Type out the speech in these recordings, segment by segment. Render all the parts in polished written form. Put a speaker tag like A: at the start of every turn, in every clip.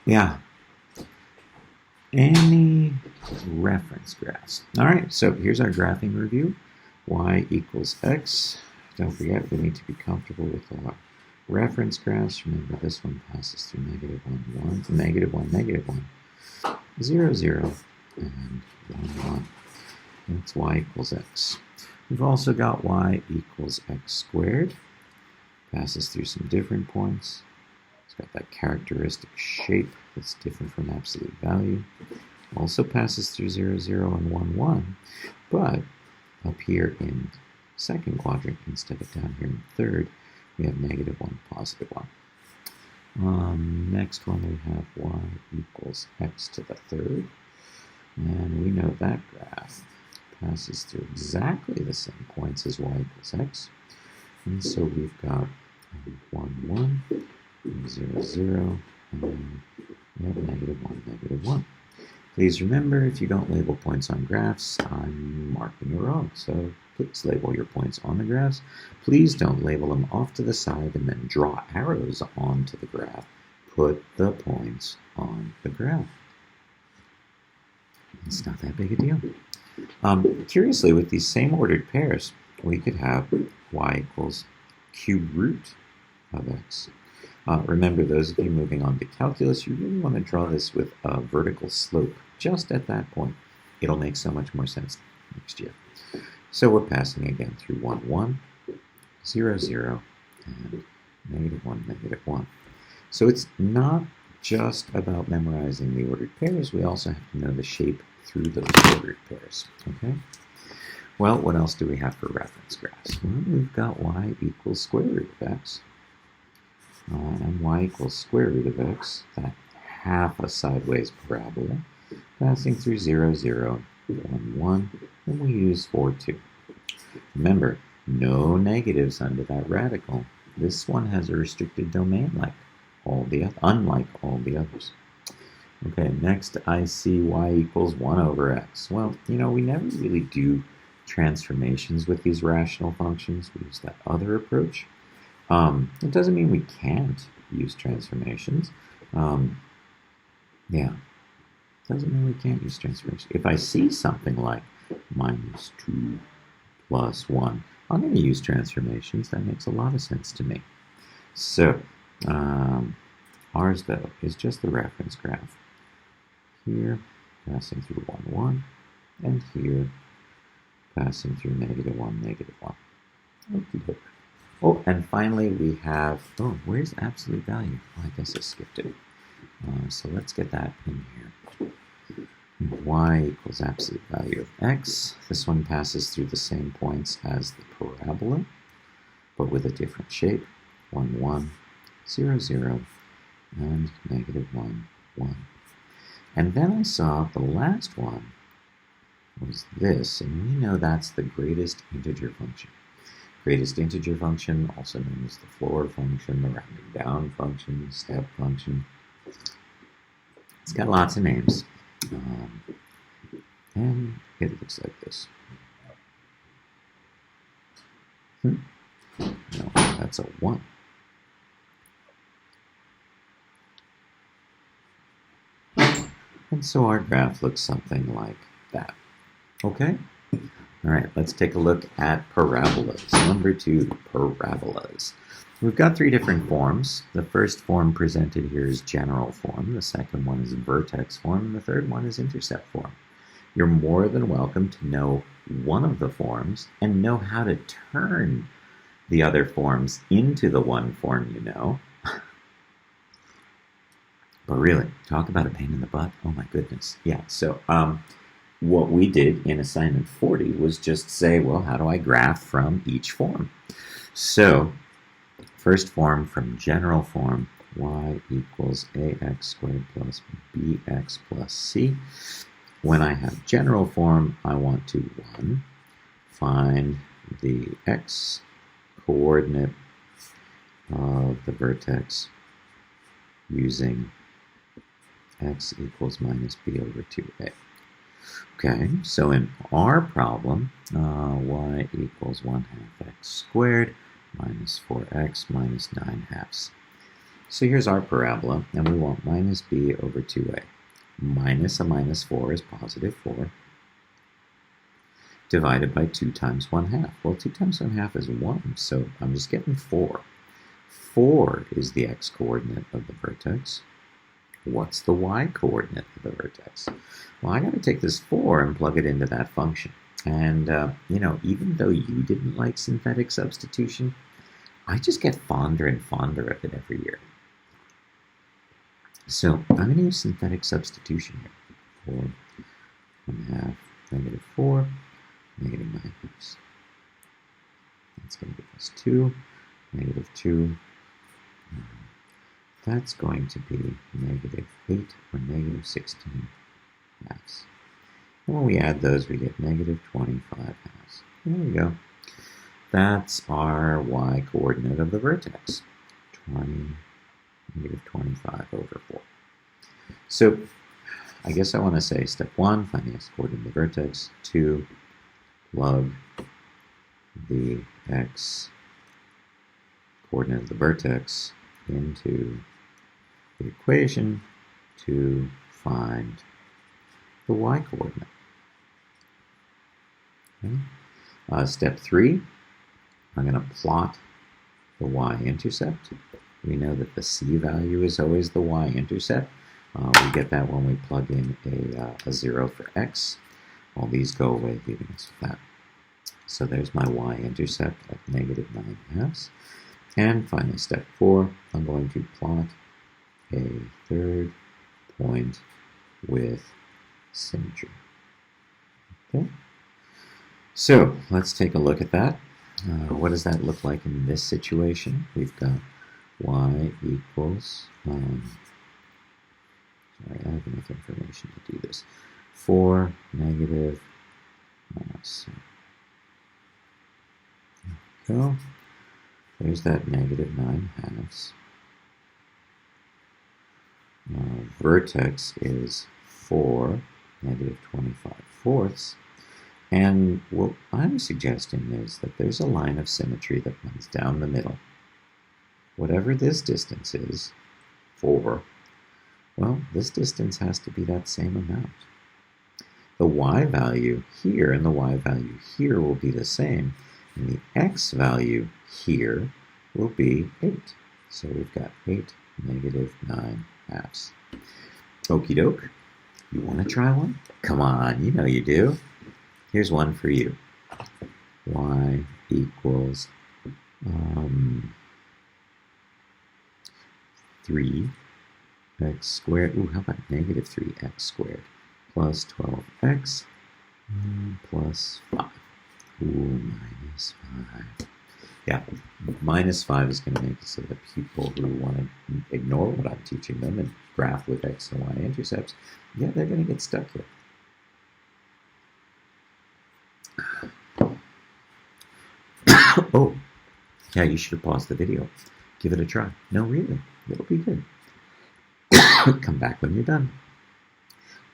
A: Yeah, any reference graphs. All right, so here's our graphing review. Y equals x. Don't forget, we need to be comfortable with our reference graphs. Remember, this one passes through -1, 1, -1, -1, 0, 0, and 1, 1. That's y equals x. We've also got y equals x squared. Passes through some different points. It's got that characteristic shape that's different from absolute value. Also passes through 0, 0, and 1, 1. But up here in second quadrant, instead of down here in third, we have -1, +1. Next one, we have y equals x to the third. And we know that graph passes through exactly the same points as y equals x. And so we've got 1, 1, 0, 0, and then we have -1, -1. Please remember, if you don't label points on graphs, I'm marking it wrong. So please label your points on the graphs. Please don't label them off to the side and then draw arrows onto the graph. Put the points on the graph. It's not that big a deal. Curiously, with these same ordered pairs, we could have y equals cube root of x. Remember, those of you moving on to calculus, you really want to draw this with a vertical slope just at that point. It'll make so much more sense next year. So we're passing again through 1, 1, 0, 0, and -1, -1. So it's not just about memorizing the ordered pairs. We also have to know the shape through those ordered pairs. Okay? Well, what else do we have for reference graphs? Well, we've got y equals square root of x. And y equals square root of x, that half a sideways parabola, passing through 0, 0, 1, 1, and we use 4, 2. Remember, no negatives under that radical. This one has a restricted domain unlike all the others. Okay, next I see y equals 1 over x. Well, we never really do transformations with these rational functions. We use that other approach. It doesn't mean we can't use transformations. Yeah, doesn't mean we can't use transformations. If I see something like -2 + 1, I'm going to use transformations. That makes a lot of sense to me. So, ours, though, is just the reference graph. Here, passing through 1, 1, and here, passing through -1, -1. Okie doke. Oh, and finally we have, where's absolute value? Oh, I guess I skipped it. So let's get that in here. Y equals absolute value of x. This one passes through the same points as the parabola, but with a different shape. 1, 1, 0, 0, and -1, 1. And then I saw the last one was this, and we know that's the greatest integer function. Greatest integer function, also known as the floor function, the rounding down function, step function. It's got lots of names. And it looks like this. No, that's a 1. And so our graph looks something like that. Okay? All right, let's take a look at parabolas. Number 2, parabolas. We've got 3 different forms. The first form presented here is general form. The second one is vertex form. And the third one is intercept form. You're more than welcome to know one of the forms and know how to turn the other forms into the one form you know. But really, talk about a pain in the butt. Oh my goodness. Yeah, so what we did in assignment 40 was just say, well, how do I graph from each form? So, first form from general form, y equals ax squared plus bx plus c. When I have general form, I want to, 1, find the x coordinate of the vertex using x equals minus b over 2a. Okay, so in our problem, y equals 1/2 x squared minus 4x minus 9/2. So here's our parabola, and we want minus b over 2a. Minus a minus 4 is positive 4, divided by 2 times 1/2. Well, 2 times 1/2 is 1, so I'm just getting 4. 4 is the x-coordinate of the vertex. What's the y-coordinate of the vertex? Well, I got to take this 4 and plug it into that function. And, even though you didn't like synthetic substitution, I just get fonder and fonder of it every year. So I'm going to use synthetic substitution here. 4 1/2, negative 4, negative 9/2. That's going to give us 2, negative 2. That's going to be negative 8 or negative 16 halves. And when we add those, we get negative 25 halves. There we go. That's our y-coordinate of the vertex. Negative 25 over 4. So I guess I want to say step 1, find the x-coordinate of the vertex. 2, plug the x-coordinate of the vertex into the equation to find the y-coordinate. Okay. Step 3, I'm going to plot the y-intercept. We know that the c value is always the y-intercept. We get that when we plug in a 0 for x. All these go away, leaving us with that. So there's my y-intercept at negative 9/2. And finally, step 4, I'm going to plot a third point with symmetry. Okay. So let's take a look at that. What does that look like in this situation? We've got y equals, sorry, I have enough information to do this. 4 negative, there we go. There's that negative 9/2. Vertex is 4, negative 25/4. And what I'm suggesting is that there's a line of symmetry that runs down the middle. Whatever this distance is, 4, well, this distance has to be that same amount. The y value here and the y value here will be the same, and the x value here will be 8. So we've got 8, negative 9/2. Okie doke. You want to try one? Come on, you know you do. Here's one for you. Y equals 3x squared. Ooh, how about negative 3x squared plus 12x plus 5. Ooh, minus 5. Yeah, minus 5 is going to make it so that people who want to ignore what I'm teaching them and graph with x and y intercepts, yeah, they're going to get stuck here. Oh, yeah, you should have paused the video. Give it a try. No, really, it'll be good. Come back when you're done.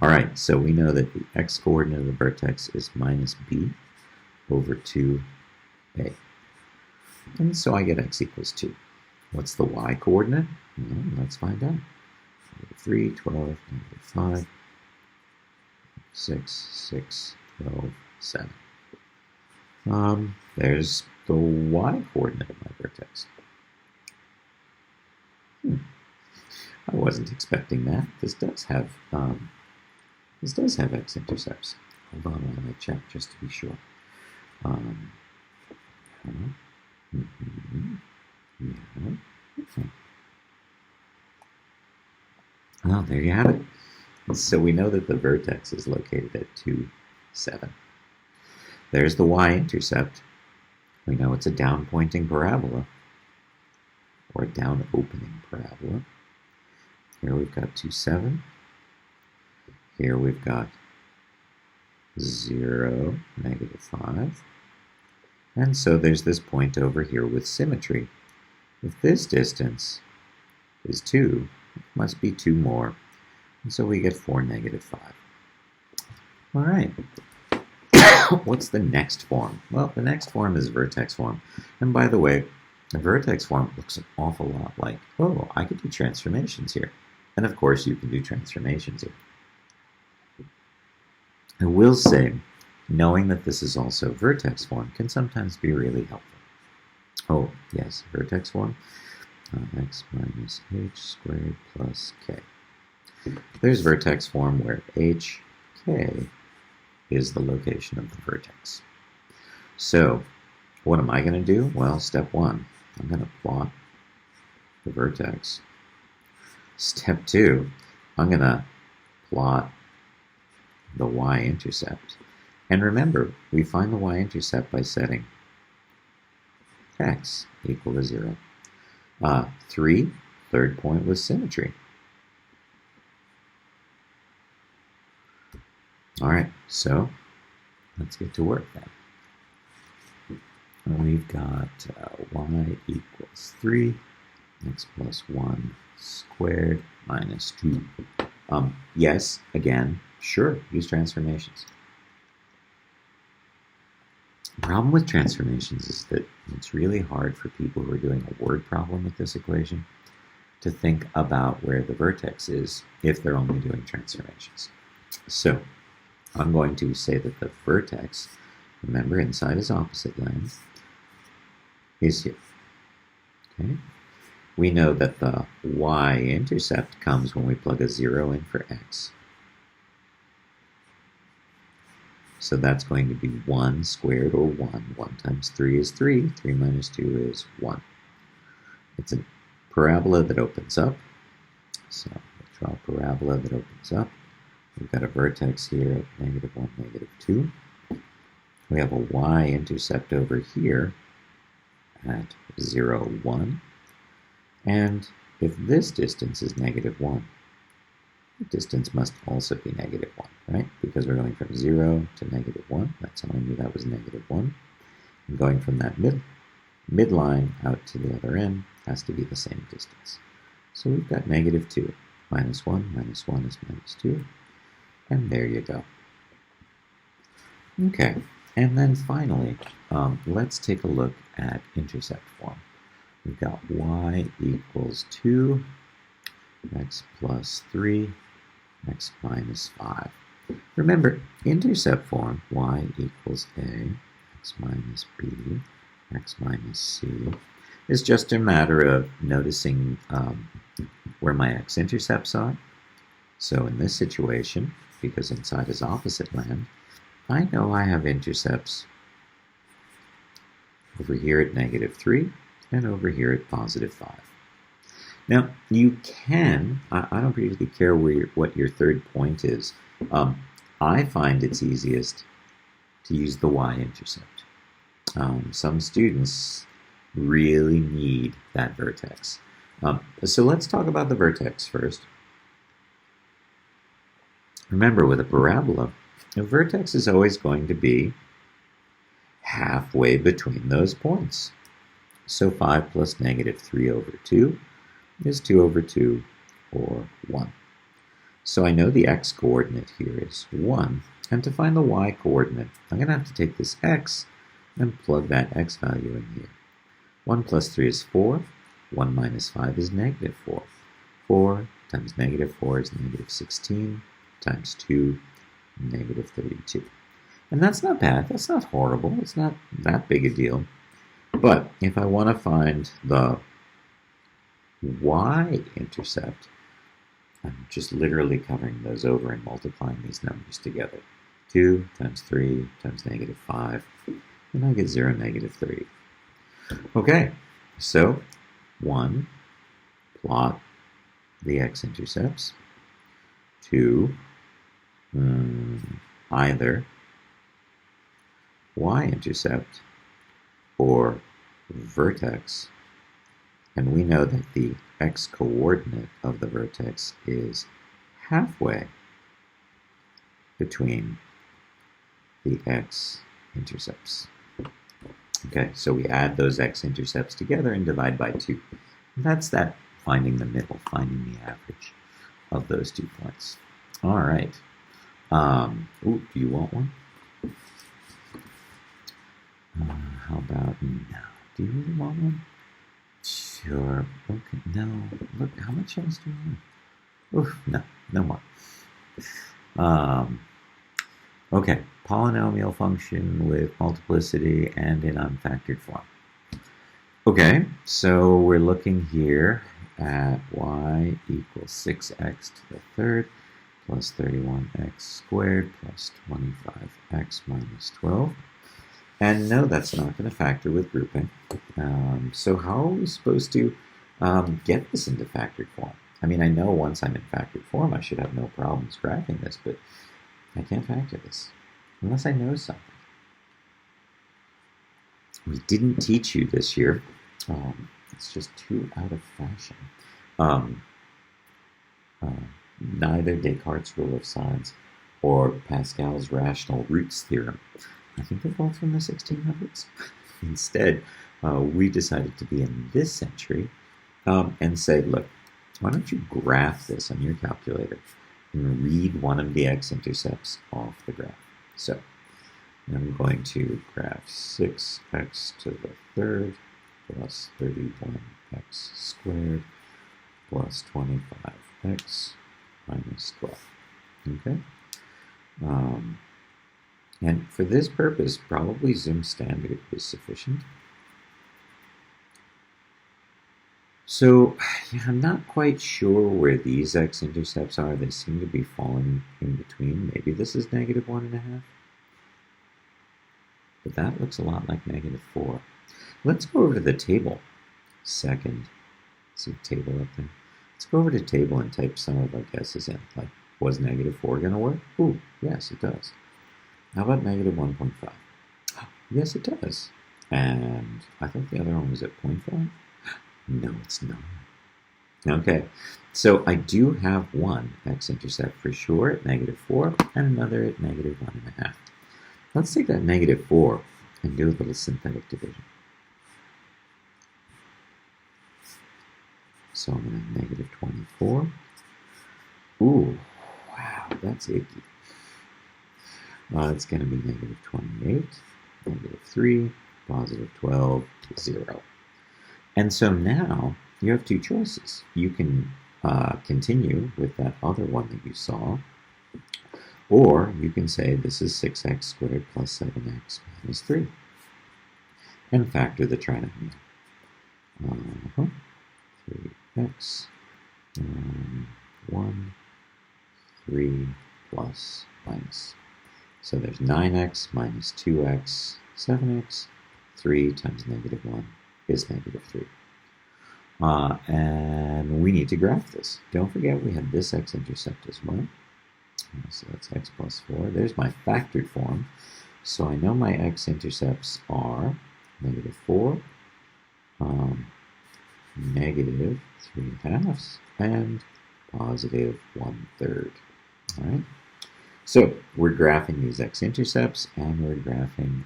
A: All right, so we know that the x-coordinate of the vertex is minus b over 2a. And so I get x equals 2. What's the y-coordinate? Well, let's find out. 3, 12, negative 5, 6, 6, 12, 7. There's the y-coordinate of my vertex. I wasn't expecting that. This does have x-intercepts. Hold on while I check just to be sure. Well, there you have it. So we know that the vertex is located at 2, 7. There's the y-intercept. We know it's a down-pointing parabola, or a down-opening parabola. Here we've got 2, 7. Here we've got 0, negative 5. And so there's this point over here with symmetry. If this distance is 2, it must be 2 more. And so we get 4, negative 5. All right. What's the next form? Well, the next form is vertex form. And by the way, The vertex form looks an awful lot like, oh, I could do transformations here. And of course, you can do transformations here. I will say, knowing that this is also vertex form can sometimes be really helpful. Oh, yes, vertex form, x minus h squared plus k. There's vertex form where h, k is the location of the vertex. So, what am I going to do? Well, step one, I'm going to plot the vertex. Step two, I'm going to plot the y-intercept. And remember, we find the y-intercept by setting x equal to 0. 3, third point with symmetry. All right, so let's get to work then. We've got y equals 3, x plus 1 squared minus 2. Yes, again, sure, use transformations. The problem with transformations is that it's really hard for people who are doing a word problem with this equation to think about where the vertex is if they're only doing transformations. So I'm going to say that the vertex, remember inside is opposite land, is here. Okay. We know that the y-intercept comes when we plug a 0 in for x. So that's going to be 1 squared, or 1. 1 times 3 is 3. 3 minus 2 is 1. It's a parabola that opens up. So we'll draw a parabola that opens up. We've got a vertex here at negative 1, negative 2. We have a y-intercept over here at 0, 1. And if this distance is negative 1, the distance must also be negative 1, right? Because we're going from 0 to negative 1. That's how I knew that was negative 1. And going from that midline out to the other end has to be the same distance. So we've got negative 2. Minus 1 is minus 2. And there you go. Okay, and then finally, let's take a look at intercept form. We've got y equals 2, x plus 3, x minus 5. Remember, intercept form, y equals a, x minus b, x minus c, is just a matter of noticing where my x-intercepts are. So in this situation, because inside is opposite land, I know I have intercepts over here at negative 3 and over here at positive 5. Now, you can, I don't particularly care what your third point is. I find it's easiest to use the y-intercept. Some students really need that vertex. So let's talk about the vertex first. Remember, with a parabola, a vertex is always going to be halfway between those points. So 5 plus negative 3 over 2 is 2 over 2, or 1. So I know the x-coordinate here is 1, and to find the y-coordinate, I'm going to have to take this x and plug that x value in here. 1 plus 3 is 4, 1 minus 5 is negative 4. 4 times negative 4 is negative 16, times 2, negative 32. And that's not bad, that's not horrible, it's not that big a deal. But if I want to find the y-intercept, I'm just literally covering those over and multiplying these numbers together. 2 times 3 times negative 5, and I get 0, negative 3. Okay, so 1, plot the x-intercepts. 2, either y-intercept or vertex, and we know that the x-coordinate of the vertex is halfway between the x-intercepts. Okay, so we add those x-intercepts together and divide by 2. And that's that finding the middle, finding the average of those 2 points. All right. Do you want one? How about now? Do you really want one? Sure. Okay. No. Look, how much else do we have? Oof. No. No more. Okay. Polynomial function with multiplicity and in unfactored form. Okay. So we're looking here at y equals 6x to the third plus 31x squared plus 25x minus 12. And no, that's not going to factor with grouping. So how are we supposed to get this into factored form? I mean, I know once I'm in factored form, I should have no problems graphing this, but I can't factor this unless I know something. We didn't teach you this year. It's just too out of fashion. Neither Descartes' rule of signs or Pascal's rational roots theorem. I think they're both from the 1600s. Instead, we decided to be in this century and say, look, why don't you graph this on your calculator and read one of the x-intercepts off the graph. So I'm going to graph 6x to the third plus 31x squared plus 25x minus 12. Okay? And for this purpose, probably Zoom Standard is sufficient. So yeah, I'm not quite sure where these x-intercepts are. They seem to be falling in between. Maybe this is -1.5. But that looks a lot like -4. Let's go over to the table. Second, see the table up there? Let's go over to table and type some of our guesses in. Like, was -4 going to work? Ooh, yes, it does. How about -1.5? Yes, it does. And I thought the other one was at 0.5. No, it's not. Okay, so I do have one x-intercept for sure at -4 and another at -1.5. Let's take that -4 and do a little synthetic division. So I'm going to have -24. Ooh, wow, that's icky. It's going to be -28, -3, +12, 0. And so now you have two choices. You can continue with that other one that you saw, or you can say this is 6x squared plus 7x minus 3, and factor the trinomial. 3x, 1, 3 plus minus. So there's 9x minus 2x, 7x, 3 times -1 is -3. And we need to graph this. Don't forget we have this x-intercept as well. So that's x plus 4. There's my factored form. So I know my x-intercepts are -4, -3/2, and +1/3. All right. So we're graphing these x-intercepts, and we're graphing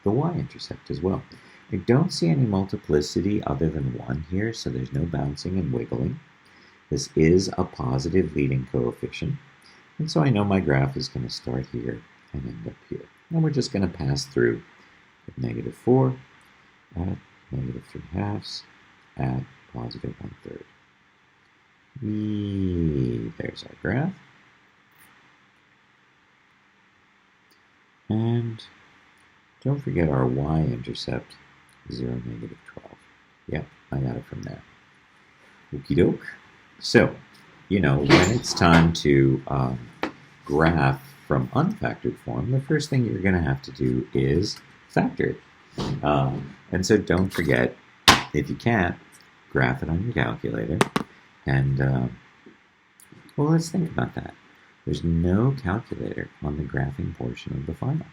A: the y-intercept as well. I don't see any multiplicity other than 1 here, so there's no bouncing and wiggling. This is a positive leading coefficient, and so I know my graph is going to start here and end up here. And we're just going to pass through at -4, at -3/2, at +1/3. There's our graph. And don't forget our y-intercept, 0, -12. Yep, I got it from there. Okie doke. So, when it's time to graph from unfactored form, the first thing you're going to have to do is factor it. And so don't forget, if you can't, graph it on your calculator. And, well, let's think about that. There's no calculator on the graphing portion of the final.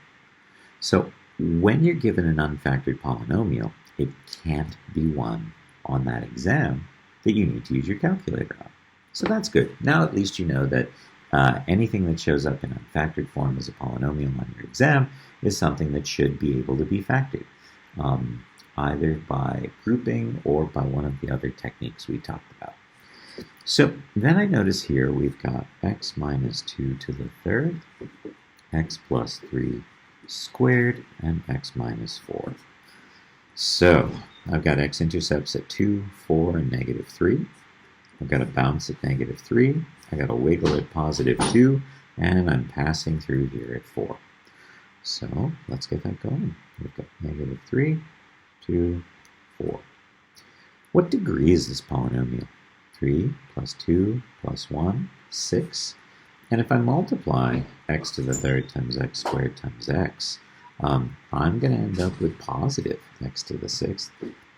A: So when you're given an unfactored polynomial, it can't be one on that exam that you need to use your calculator on. So that's good. Now at least you know that anything that shows up in unfactored form as a polynomial on your exam is something that should be able to be factored, either by grouping or by one of the other techniques we talked about. So then I notice here we've got x minus 2 to the third, x plus 3 squared, and x minus 4. So I've got x-intercepts at 2, 4, and negative 3. I've got a bounce at negative 3. I got a wiggle at positive 2, and I'm passing through here at 4. So let's get that going. We've got negative 3, 2, 4. What degree is this polynomial? 3 plus 2 plus 1, 6. And if I multiply x to the third times x squared times x, I'm going to end up with positive x to the sixth.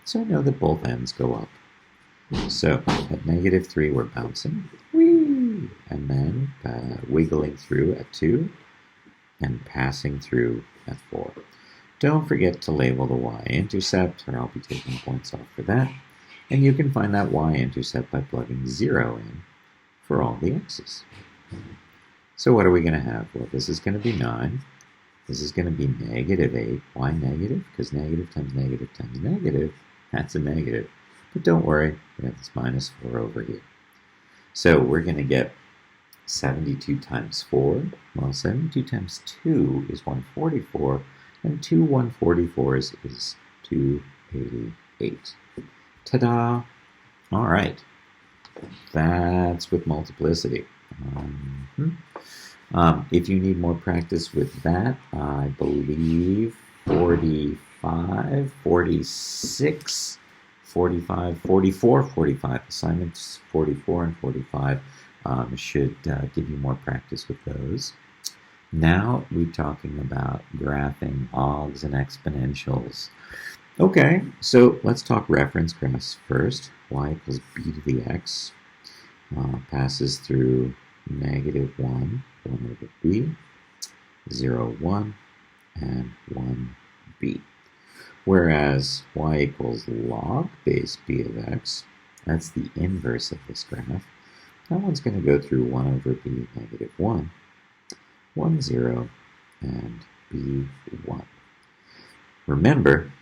A: So I know that both ends go up. So at negative 3, we're bouncing, whee, and then wiggling through at 2 and passing through at 4. Don't forget to label the y-intercept, or I'll be taking points off for that. And you can find that y-intercept by plugging 0 in for all the x's. So what are we going to have? Well, this is going to be 9. This is going to be negative 8. Why negative? Because negative times negative, that's a negative. But don't worry, we have this minus 4 over here. So we're going to get 72 times 4. Well, 72 times 2 is 144, and 2 144s is 288. Ta-da! All right, that's with multiplicity. If you need more practice with that, I believe 45, 46, 45, 44, 45 assignments, 44 and 45 should give you more practice with those. Now we're talking about graphing logs and exponentials. Okay, so let's talk reference graphs first. Y equals b to the x passes through negative 1 over b, 0, 1, and 1b. Whereas y equals log base b of x, that's the inverse of this graph. That one's going to go through 1 over b, negative 1, 1, 0, and b, 1. Remember,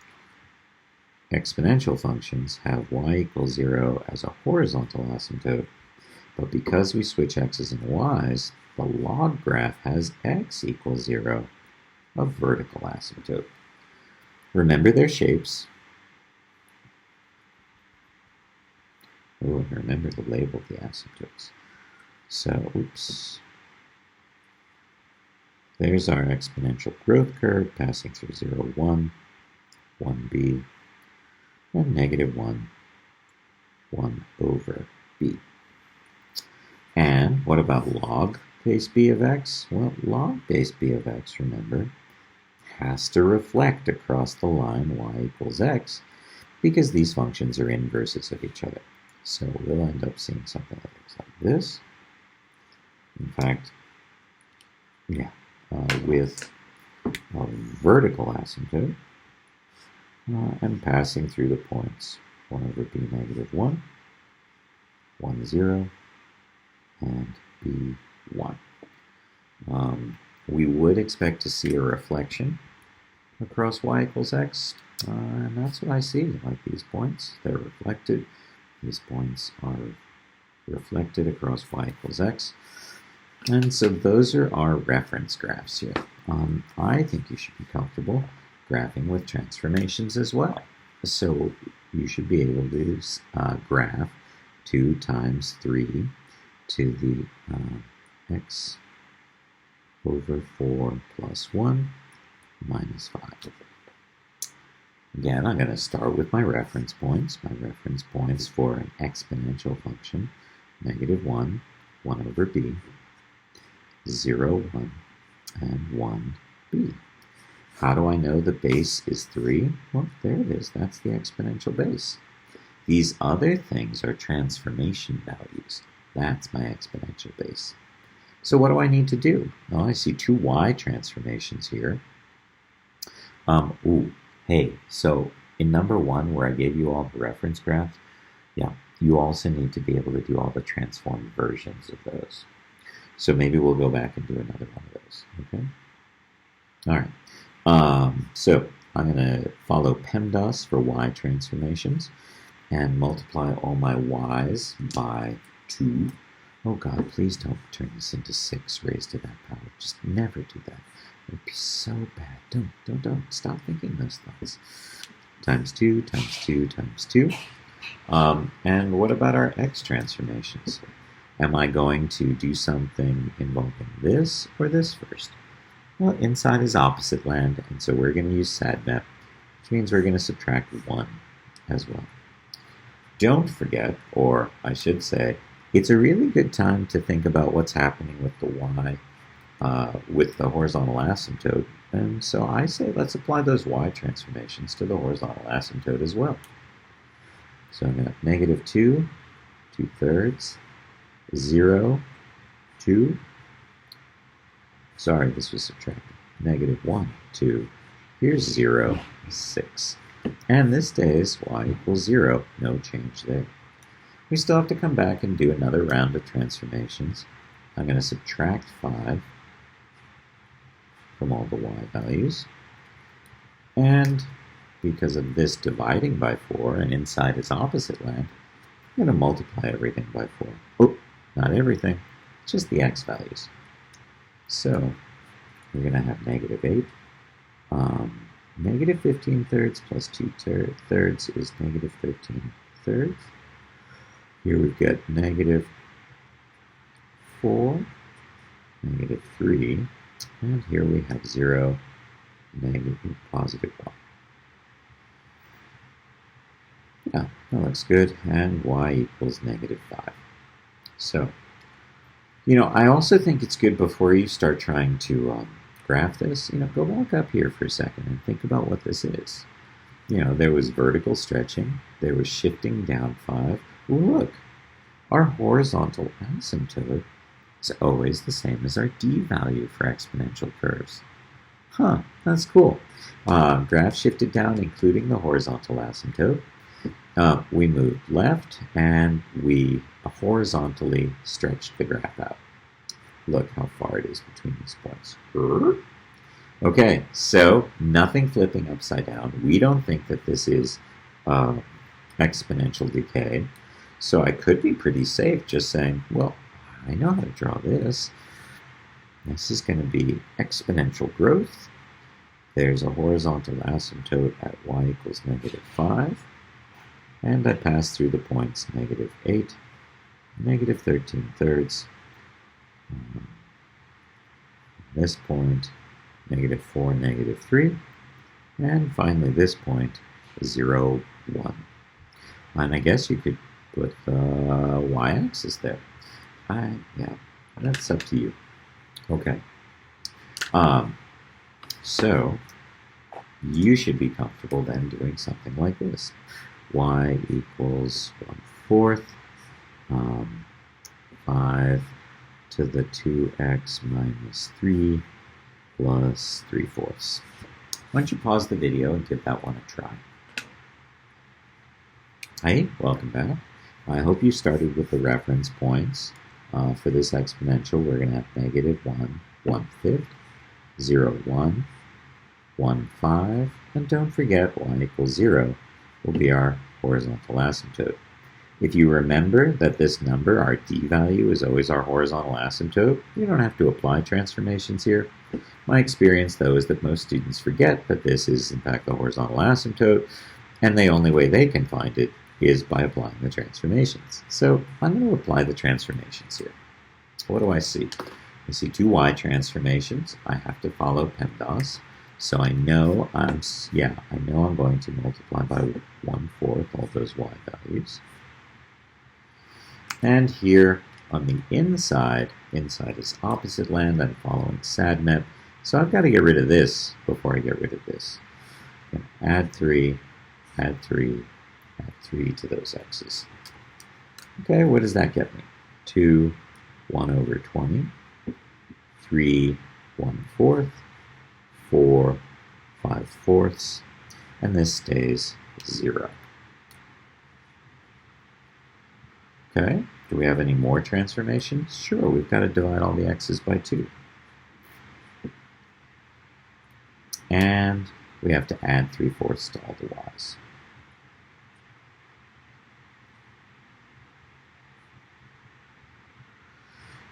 A: exponential functions have y equals 0 as a horizontal asymptote, but because we switch x's and y's, the log graph has x equals 0, a vertical asymptote. Remember their shapes. Oh, and remember to label the asymptotes. So, oops. There's our exponential growth curve passing through 0, 1, 1b, and negative 1, 1 over b. And what about log base b of x? Well, log base b of x, remember, has to reflect across the line y equals x because these functions are inverses of each other. So we'll end up seeing something that looks like this. In fact, with a vertical asymptote and passing through the points 1 over b negative 1, 1, 0, and b, 1. We would expect to see a reflection across y equals x, and that's what I see. Like these points, they're reflected. These points are reflected across y equals x. And so those are our reference graphs here. I think you should be comfortable graphing with transformations as well. So you should be able to graph 2 times 3 to the x over 4 plus 1 minus 5. Again, I'm going to start with my reference points. My reference points for an exponential function, negative 1, 1 over b, 0, 1, and 1b. How do I know the base is 3? Well, there it is. That's the exponential base. These other things are transformation values. That's my exponential base. So what do I need to do? Well, I see 2 y transformations here. Hey, so in number 1, where I gave you all the reference graphs, you also need to be able to do all the transformed versions of those. So maybe we'll go back and do another one of those, okay? All right, so I'm going to follow PEMDAS for y transformations and multiply all my y's by 2. Oh God, please don't turn this into 6 raised to that power. Just never do that. It would be so bad. Don't. Stop thinking those thoughts. times 2 times 2 times 2. And what about our x transformations? Am I going to do something involving this or this first? Well, inside is opposite land, and so we're going to use SADMAP, which means we're going to subtract 1 as well. Don't forget, or I should say, it's a really good time to think about what's happening with the y with the horizontal asymptote. And so I say let's apply those y transformations to the horizontal asymptote as well. So I'm going to have negative 2, 2/3, 0, 2. Sorry, this was subtracted. Negative 1, 2. Here's 0, 6. And this stays y equals 0. No change there. We still have to come back and do another round of transformations. I'm going to subtract 5 from all the y values. And because of this dividing by 4 and inside is opposite land, I'm going to multiply everything by 4. Oh, not everything, just the x values. So we're going to have negative 8. Negative 15/3 plus 2/3 is negative 13/3. Here we've got negative 4, negative 3, and here we have 0, negative, positive 1. Yeah, that looks good, and y equals negative 5. So, I also think it's good before you start trying to graph this, go back up here for a second and think about what this is. There was vertical stretching, there was shifting down 5. Look, our horizontal asymptote is always the same as our d value for exponential curves. Huh, that's cool. Graph shifted down, including the horizontal asymptote. We moved left, and we horizontally stretched the graph out. Look how far it is between these points. Okay, so nothing flipping upside down. We don't think that this is exponential decay. So I could be pretty safe just saying, well, I know how to draw this. This is going to be exponential growth. There's a horizontal asymptote at y equals negative 5. And I pass through the points negative 8, negative 13/3. This point, negative 4, negative 3. And finally this point, 0, 1. And I guess you could put the y-axis there. Yeah, that's up to you. Okay. So you should be comfortable then doing something like this. Y equals 1/4, 5 to the 2x minus 3 plus 3/4. Why don't you pause the video and give that one a try. Hey, welcome back. I hope you started with the reference points. For this exponential, we're going to have negative 1, 1/5, 0, 1, 1, 5, and don't forget y equals 0 will be our horizontal asymptote. If you remember that this number, our d value, is always our horizontal asymptote, you don't have to apply transformations here. My experience, though, is that most students forget that this is, in fact, the horizontal asymptote, and the only way they can find it is by applying the transformations. So I'm going to apply the transformations here. What do I see? I see two y transformations. I have to follow PEMDAS. So I know I'm going to multiply by 1/4 all those y values. And here on the inside is opposite land. I'm following SADMAP. So I've got to get rid of this before I get rid of this. Add 3, add 3, add 3 to those x's. Okay, what does that get me? 2, 1/20, 3, 1/4, 4, 5/4, and this stays 0. Okay, do we have any more transformations? Sure, we've got to divide all the x's by 2. And we have to add 3/4 to all the y's.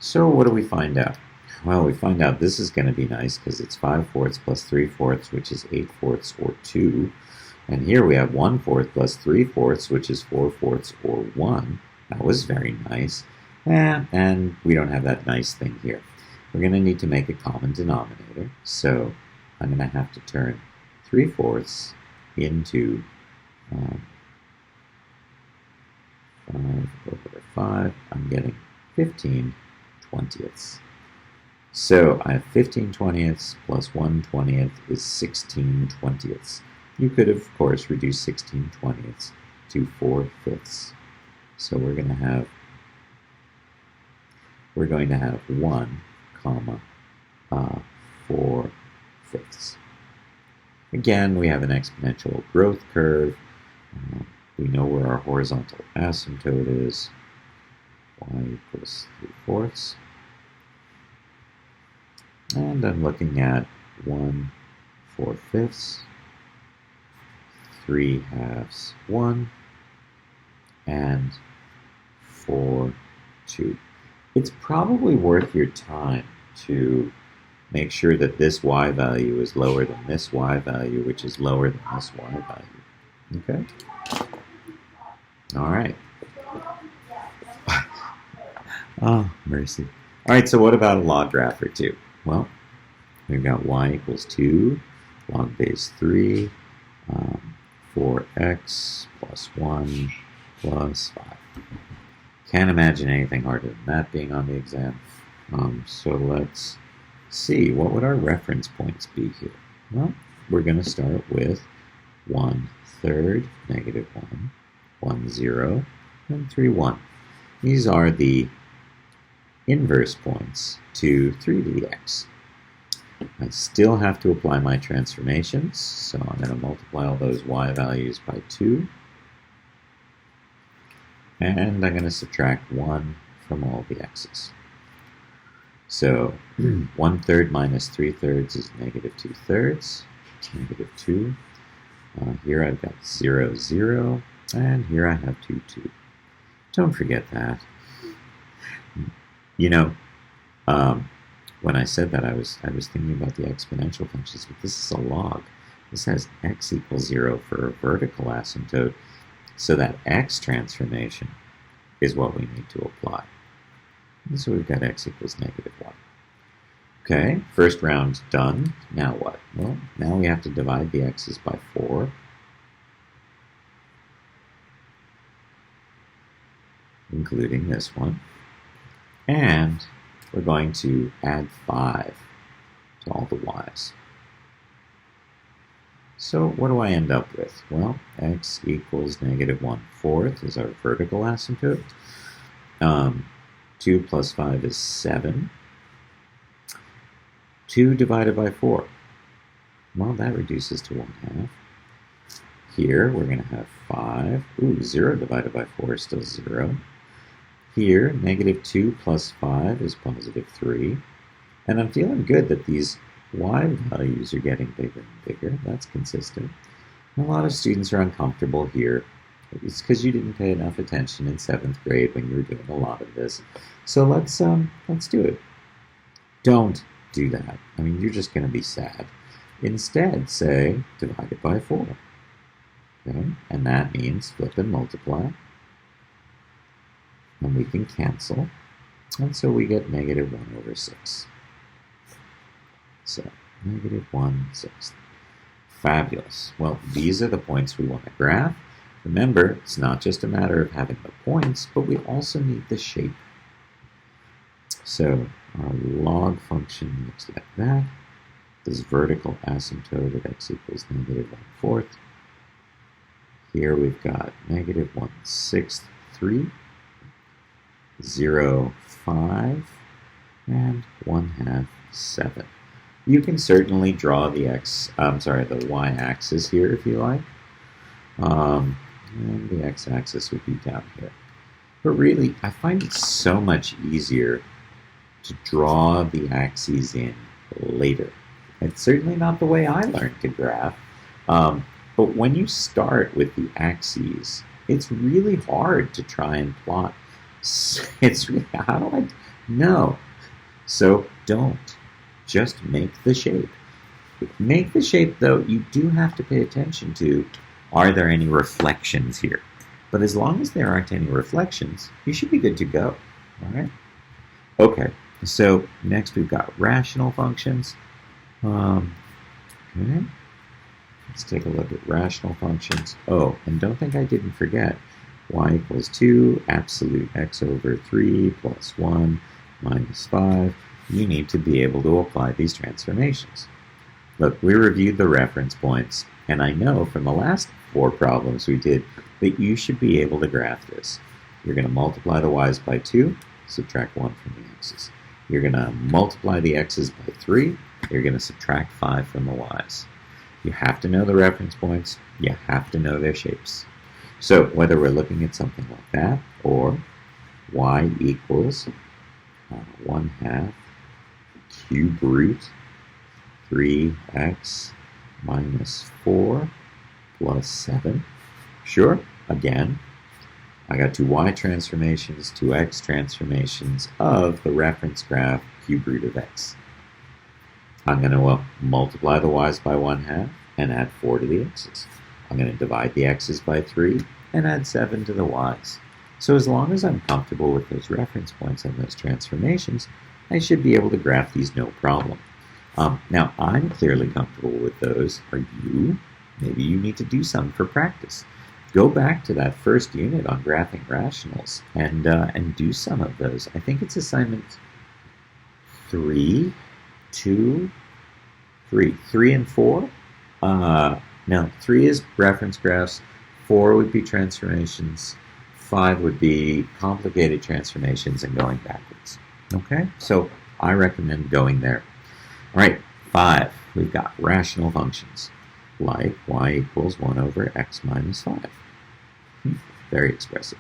A: So what do we find out? Well, we find out this is going to be nice because it's 5/4 plus 3/4, which is 8/4 or 2. And here we have 1/4 plus 3/4, which is 4/4 or 1. That was very nice. And we don't have that nice thing here. We're going to need to make a common denominator. So I'm going to have to turn 3/4 into 5/5. I'm getting 15/20. So I have 15/20 plus 1/20 is 16/20. You could, of course, reduce 16/20 to 4/5. So we're going to have 1, 4/5. Again, we have an exponential growth curve. We know where our horizontal asymptote is. Y equals 3/4. And I'm looking at 1 4/5, 3/2, 1, and 4, 2. It's probably worth your time to make sure that this y value is lower than this y value, which is lower than this y value. Okay? All right. Oh, mercy. All right, so what about a log graph or two? Well, we've got y equals 2, log base 3, 4x plus 1 plus 5. Can't imagine anything harder than that being on the exam. So let's see, what would our reference points be here? Well, we're going to start with 1/3, -1, 1, 0, and 3, 1. These are the inverse points to 3 to the x. I still have to apply my transformations, so I'm going to multiply all those y values by 2. And I'm going to subtract 1 from all the x's. So 1/3 minus 3/3 is -2/3. It's -2. Here I've got 0, 0. And here I have 2, 2. Don't forget that. You know, when I said that, I was thinking about the exponential functions, but this is a log. This has x equals 0 for a vertical asymptote, so that x transformation is what we need to apply. And so we've got x equals -1. Okay, first round done. Now what? Well, now we have to divide the x's by 4. Including this one. And we're going to add 5 to all the y's. So what do I end up with? Well, x equals -1/4 is our vertical asymptote. 2 plus 5 is 7. 2 divided by 4. Well, that reduces to 1/2. Here, we're going to have 5. Ooh, 0 divided by 4 is still 0. Here, -2 plus 5 is +3. And I'm feeling good that these y values are getting bigger and bigger. That's consistent. And a lot of students are uncomfortable here. It's because you didn't pay enough attention in 7th grade when you were doing a lot of this. So let's do it. Don't do that. I mean, you're just going to be sad. Instead, say divided by 4. Okay? And that means flip and multiply. And we can cancel. And so we get -1/6. So, -1/6. Fabulous. Well, these are the points we want to graph. Remember, it's not just a matter of having the points, but we also need the shape. So, our log function looks like that. This vertical asymptote of x equals -1/4. Here we've got -1/6, 3. 0, 5, and 1/2, 7. You can certainly draw the the y-axis here if you like. And the x-axis would be down here. But really, I find it so much easier to draw the axes in later. It's certainly not the way I learned to graph. But when you start with the axes, it's really hard to try and plot. It's really, how do I? No. So don't. Just make the shape. Make the shape, though, you do have to pay attention to Are there any reflections here? But as long as there aren't any reflections, you should be good to go. All right? Okay, so next we've got rational functions. Okay. Let's take a look at rational functions. Oh, and don't think I didn't forget. Y equals 2, absolute x over 3 plus 1 minus 5. You need to be able to apply these transformations. Look, we reviewed the reference points, and I know from the last 4 problems we did that you should be able to graph this. You're going to multiply the y's by 2, subtract 1 from the x's. You're going to multiply the x's by 3, you're going to subtract 5 from the y's. You have to know the reference points, you have to know their shapes. So whether we're looking at something like that, or y equals 1/2 cube root 3x minus 4 plus 7. Sure, again, I got 2 y transformations, 2 x transformations of the reference graph cube root of x. I'm going to multiply the y's by 1/2 and add 4 to the x's. I'm going to divide the x's by 3 and add 7 to the y's. So as long as I'm comfortable with those reference points and those transformations, I should be able to graph these no problem. Now, I'm clearly comfortable with those. Are you? Maybe you need to do some for practice. Go back to that first unit on graphing rationals and do some of those. I think it's assignment 3, 2, 3. 3 and 4? No, 3 is reference graphs, 4 would be transformations, 5 would be complicated transformations and going backwards. Okay, so I recommend going there. All right, 5, we've got rational functions, like y equals 1 over x minus 5. Very expressive.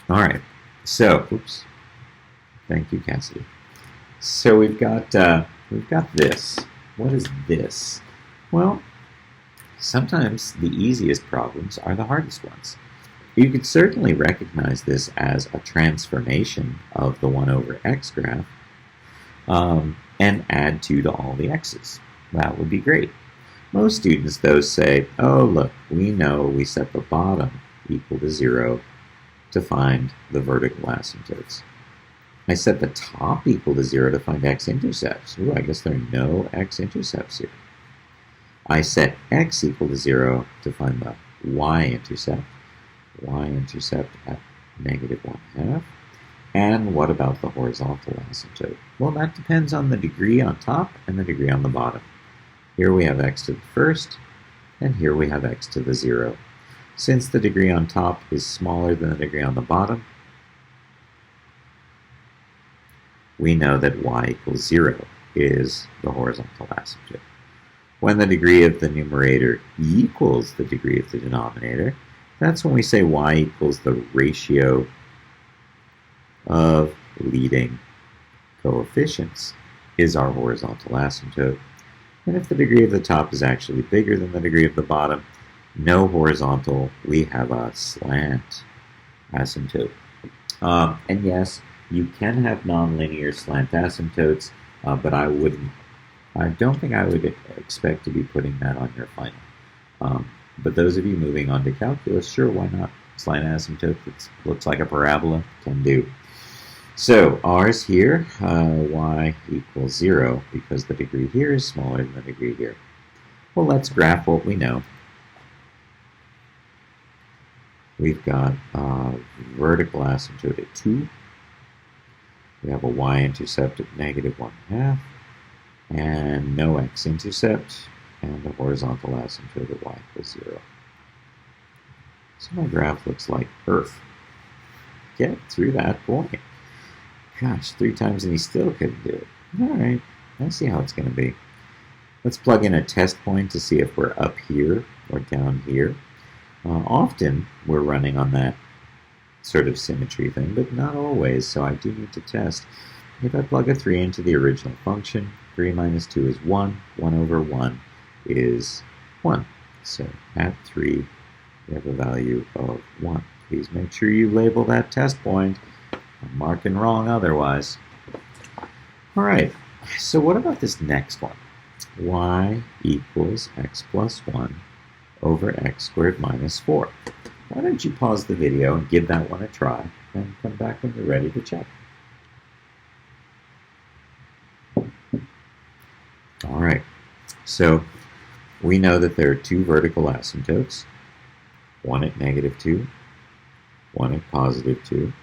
A: All right, so, oops, thank you, Cassidy. So we've got this. What is this? Well, sometimes the easiest problems are the hardest ones. You could certainly recognize this as a transformation of the 1 over x graph and add 2 to all the x's. That would be great. Most students, though, say, oh, look, we know we set the bottom equal to 0 to find the vertical asymptotes. I set the top equal to 0 to find x-intercepts. Ooh, I guess there are no x-intercepts here. I set x equal to 0 to find the y-intercept at negative 1/2. And what about the horizontal asymptote? Well, that depends on the degree on top and the degree on the bottom. Here we have x to the first, and here we have x to the 0. Since the degree on top is smaller than the degree on the bottom, we know that y equals 0 is the horizontal asymptote. When the degree of the numerator equals the degree of the denominator, that's when we say y equals the ratio of leading coefficients is our horizontal asymptote. And if the degree of the top is actually bigger than the degree of the bottom, no horizontal, we have a slant asymptote. And yes, you can have nonlinear slant asymptotes, but I don't think I would expect to be putting that on your final. But those of you moving on to calculus, sure, why not? Slant asymptote that looks like a parabola, can do. So ours here, y equals 0, because the degree here is smaller than the degree here. Well, let's graph what we know. We've got a vertical asymptote at 2. We have a y-intercept at negative 1/2, and no x-intercept, and a horizontal asymptote at y equals 0. So my graph looks like Earth. Get through that point. Gosh, 3 times and he still couldn't do it. All right, let's see how it's going to be. Let's plug in a test point to see if we're up here or down here. Often we're running on that sort of symmetry thing, but not always, so I do need to test. If I plug a 3 into the original function, 3 minus 2 is 1, 1 over 1 is 1. So at 3, we have a value of 1. Please make sure you label that test point. I'm marking wrong otherwise. All right, so what about this next one? Y equals x plus 1 over x squared minus 4. Why don't you pause the video and give that one a try, and come back when you're ready to check. All right, so we know that there are two vertical asymptotes, one at -2, one at +2.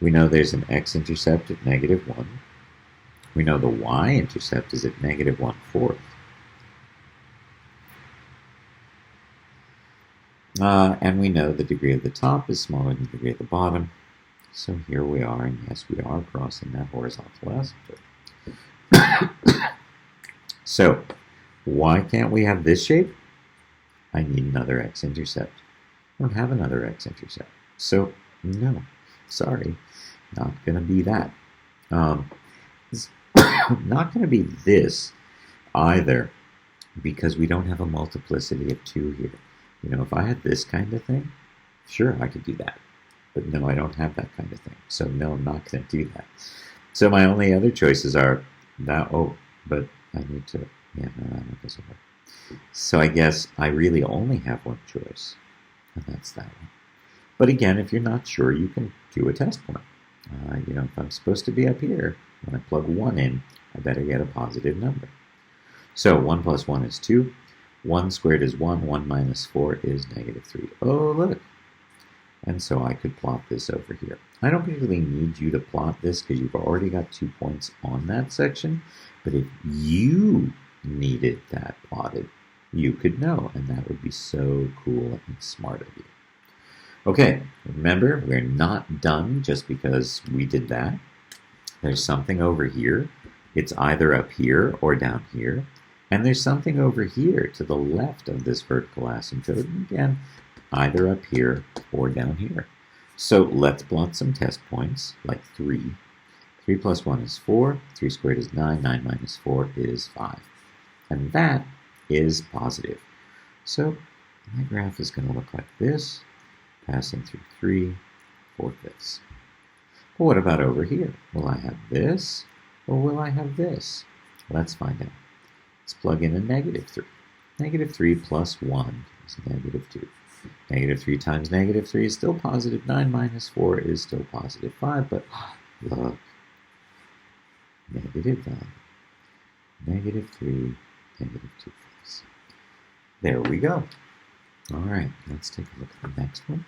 A: We know there's an x-intercept at -1. We know the y-intercept is at -1/4. And we know the degree of the top is smaller than the degree of the bottom. So here we are, and yes, we are crossing that horizontal asymptote. So, why can't we have this shape? I need another x-intercept. I don't have another x-intercept. So, no, sorry, not going to be that. It's not going to be this either, because we don't have a multiplicity of 2 here. You know, if I had this kind of thing, sure, I could do that. But no, I don't have that kind of thing. So no, I'm not going to do that. So my only other choices are that, but I need to, yeah, no, that one doesn't work. So I guess I really only have one choice, and that's that one. But again, if you're not sure, you can do a test point. You know, if I'm supposed to be up here, when I plug 1 in, I better get a positive number. So 1 plus 1 is 2. 1 squared is 1. 1 minus 4 is -3. Oh, look. And so I could plot this over here. I don't really need you to plot this because you've already got 2 points on that section. But if you needed that plotted, you could know. And that would be so cool and smart of you. Okay, remember, we're not done just because we did that. There's something over here. It's either up here or down here. And there's something over here to the left of this vertical asymptote. And again, either up here or down here. So let's plot some test points, like 3. 3 plus 1 is 4. 3 squared is 9. 9 minus 4 is 5. And that is positive. So my graph is going to look like this, passing through 3 4/5. Well, what about over here? Will I have this, or will I have this? Let's find out. Let's plug in a -3. -3 plus 1 is -2. -3 times -3 is still positive. 9 minus 4 is still positive 5, but look, -9, -3, -2/5. There we go. All right, let's take a look at the next one.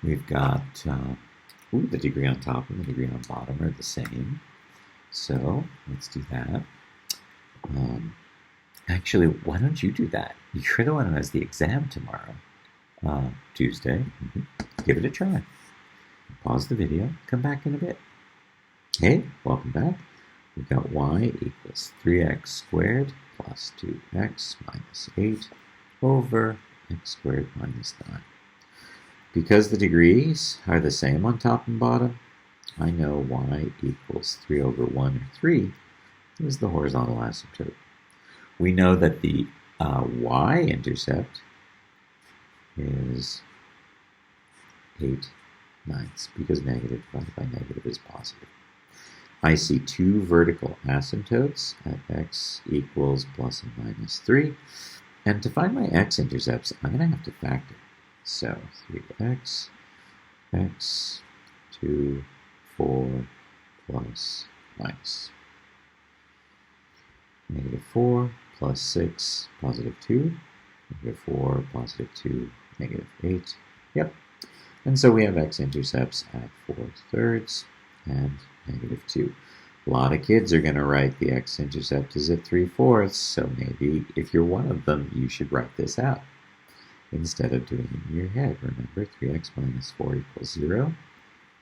A: We've got, the degree on top and the degree on bottom are the same. So let's do that. Actually, why don't you do that? You're the one who has the exam tomorrow, Tuesday. Give it a try. Pause the video, come back in a bit. Hey, welcome back. We've got y equals 3x squared plus 2x minus 8 over x squared minus 9. Because the degrees are the same on top and bottom, I know y equals 3 over 1 or 3 is the horizontal asymptote. We know that the y-intercept is 8/9 because negative divided by negative is positive. I see two vertical asymptotes at x equals plus and minus 3. And to find my x-intercepts, I'm going to have to factor. So 3x, x, 2, 4, plus, minus. -4, plus 6, positive 2. -4, positive 2, -8. Yep. And so we have x-intercepts at 4/3 and -2. A lot of kids are going to write the x-intercept is at 3/4, so maybe if you're one of them, you should write this out instead of doing it in your head. Remember, 3x minus 4 equals 0.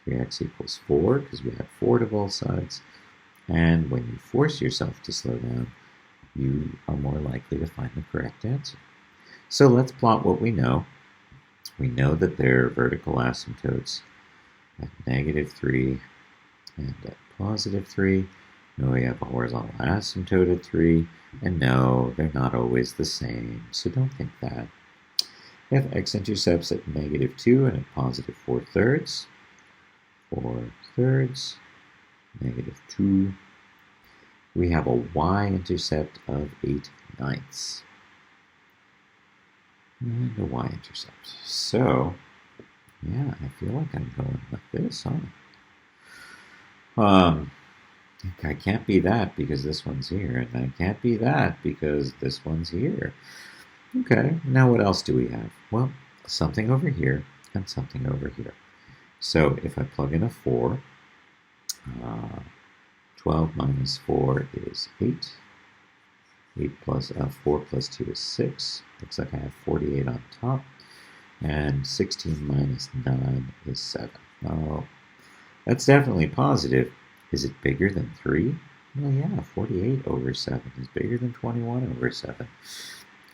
A: 3x equals 4 because we have 4 to both sides. And when you force yourself to slow down, you are more likely to find the correct answer. So let's plot what we know. We know that there are vertical asymptotes at -3 and at +3. No, we have a horizontal asymptote at 3. And no, they're not always the same, so don't think that. We have x-intercepts at -2 and at positive 4/3. 4/3, -2. We have a y-intercept of 8/9. ninths. And a y-intercept. So, yeah, I feel like I'm going with this, huh? I can't be that because this one's here, and I can't be that because this one's here. Okay, now what else do we have? Well, something over here and something over here. So if I plug in a 4, 12 minus 4 is 8. 4 plus 2 is 6. Looks like I have 48 on top. And 16 minus 9 is 7. Oh, that's definitely positive. Is it bigger than 3? Well, yeah, 48 over 7 is bigger than 21 over 7.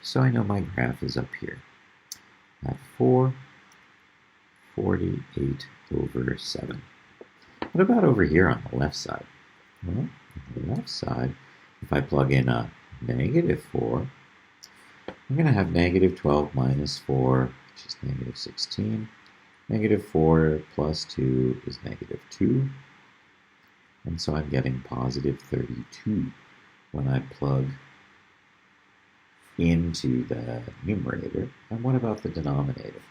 A: So I know my graph is up here. At 4, 48 over 7. What about over here on the left side? Well, on the left side, if I plug in a negative 4, I'm going to have negative 12 minus 4, which is negative 16. Negative 4 plus 2 is negative 2. And so I'm getting positive 32 when I plug into the numerator. And what about the denominator?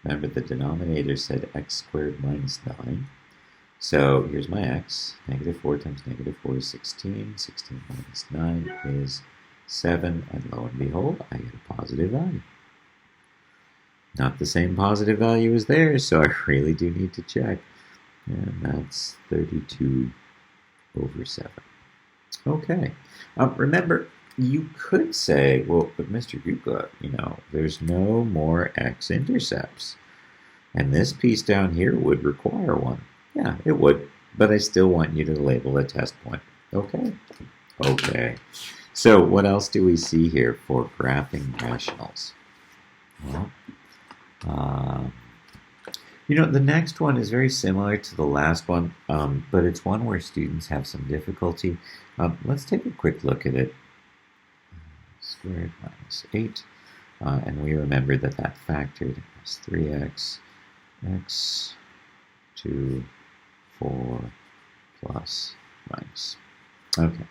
A: Remember, the denominator said x squared minus 9. So here's my x. Negative 4 times negative 4 is 16. 16 minus 9 is 7. And lo and behold, I get a positive value. Not the same positive value as theirs, so I really do need to check. And that's 32 over 7. Okay. Remember, you could say, well, but Mr. Gupta, there's no more x-intercepts. And this piece down here would require one. Yeah, it would. But I still want you to label a test point. Okay? Okay. So what else do we see here for graphing rationals? Well, the next one is very similar to the last one, but it's one where students have some difficulty. Let's take a quick look at it. Squared minus 8. And we remember that factored as 3x, x, 2, 4, plus, minus. Okay.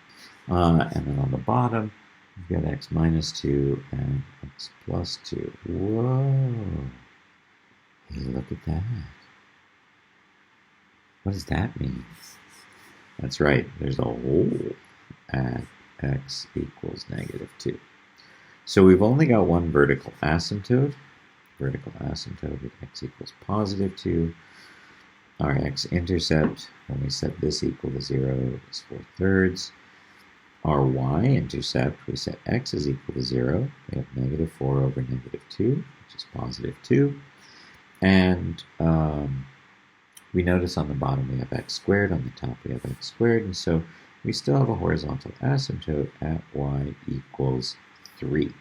A: And then on the bottom, we've got x minus 2 and x plus 2. Whoa. Hey, look at that. What does that mean? That's right, there's a hole at x equals negative 2. So we've only got one vertical asymptote. Vertical asymptote at x equals positive 2. Our x-intercept, when we set this equal to 0, is 4/3. Our y-intercept, we set x is equal to 0. We have negative 4 over negative 2, which is positive 2. And we notice on the bottom we have x squared, on the top we have x squared, and so we still have a horizontal asymptote at y equals 3,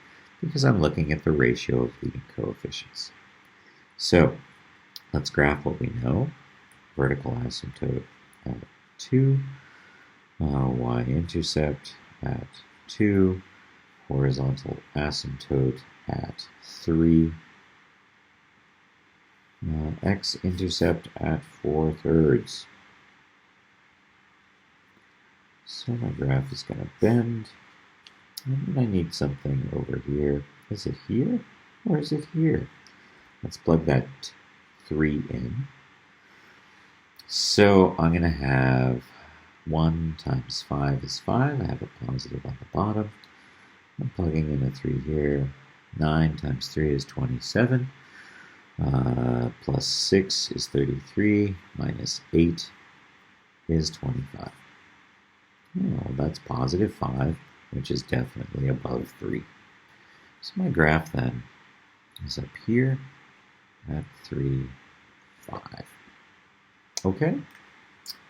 A: because I'm looking at the ratio of leading coefficients. So let's graph what we know. Vertical asymptote at 2, y-intercept at 2, horizontal asymptote at 3, x-intercept at 4/3. So my graph is going to bend, and I need something over here. Is it here, or is it here? Let's plug that 3 in. So I'm going to have 1 times 5 is 5. I have a positive on the bottom. I'm plugging in a 3 here. 9 times 3 is 27. Plus 6 is 33. Minus 8 is 25. Well, that's positive 5, which is definitely above 3. So my graph then is up here at 3, 5. Okay?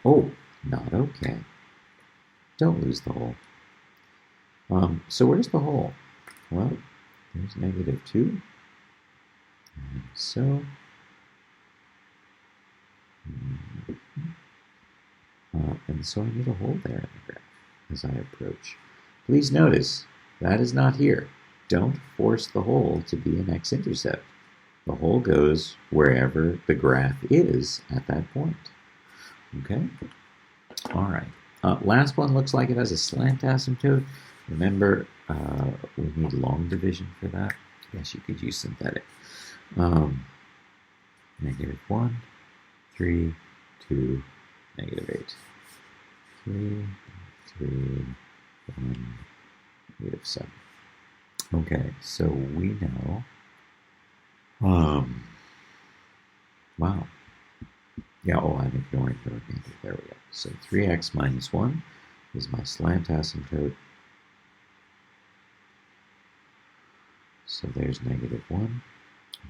A: Oh, not okay. Don't lose the hole. So where's the hole? Well, there's negative 2. And so, I need a hole there in the graph as I approach. Please notice, that is not here. Don't force the hole to be an x-intercept. The hole goes wherever the graph is at that point. Okay? All right. Last one looks like it has a slant asymptote. Remember, we need long division for that. Yes, you could use synthetic. -1, 3, 2, -8. 3, 3, 1, -7. Okay, so we know, wow. Yeah, oh, I'm ignoring the remainder. There we go. So 3x minus 1 is my slant asymptote. So there's -1, and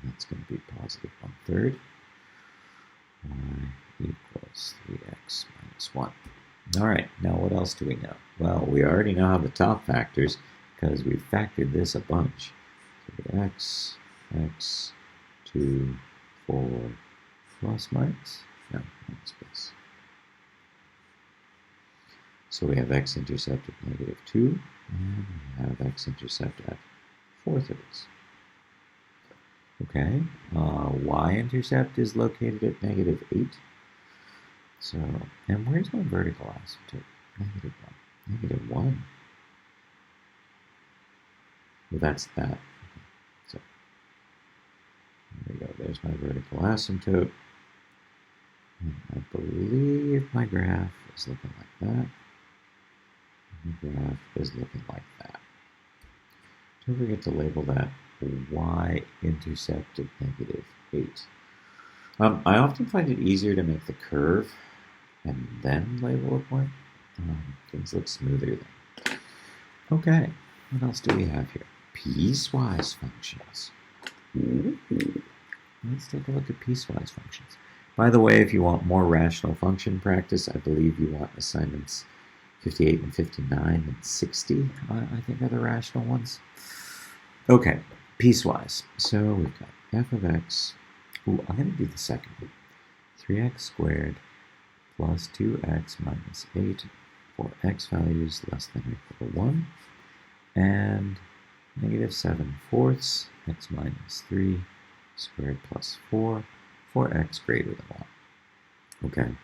A: that's going to be positive 1/3. Y equals 3x minus 1. All right, now what else do we know? Well, we already know how the top factors, because we've factored this a bunch. So x, 2, 4, plus minus? No, minus plus. So we have x-intercept at -2, and we have x-intercept at 4/3. Okay, y-intercept is located at -8. So, and where's my vertical asymptote? -1. -1. Well, that's that. Okay. So, there we go. There's my vertical asymptote. And I believe my graph is looking like that. And the graph is looking like that. Don't forget to label that y-intercept at -8. I often find it easier to make the curve and then label a point. Things look smoother then. Okay, what else do we have here? Piecewise functions. Ooh. Let's take a look at piecewise functions. By the way, if you want more rational function practice, I believe you want assignments 58 and 59 and 60, I think are the rational ones. Okay, piecewise. So we've got f of x. Ooh, I'm going to do the second one. 3x squared plus 2x minus 8 for x values less than or equal to 1, and -7/4 x minus 3 squared plus 4 for x greater than 1. Okay,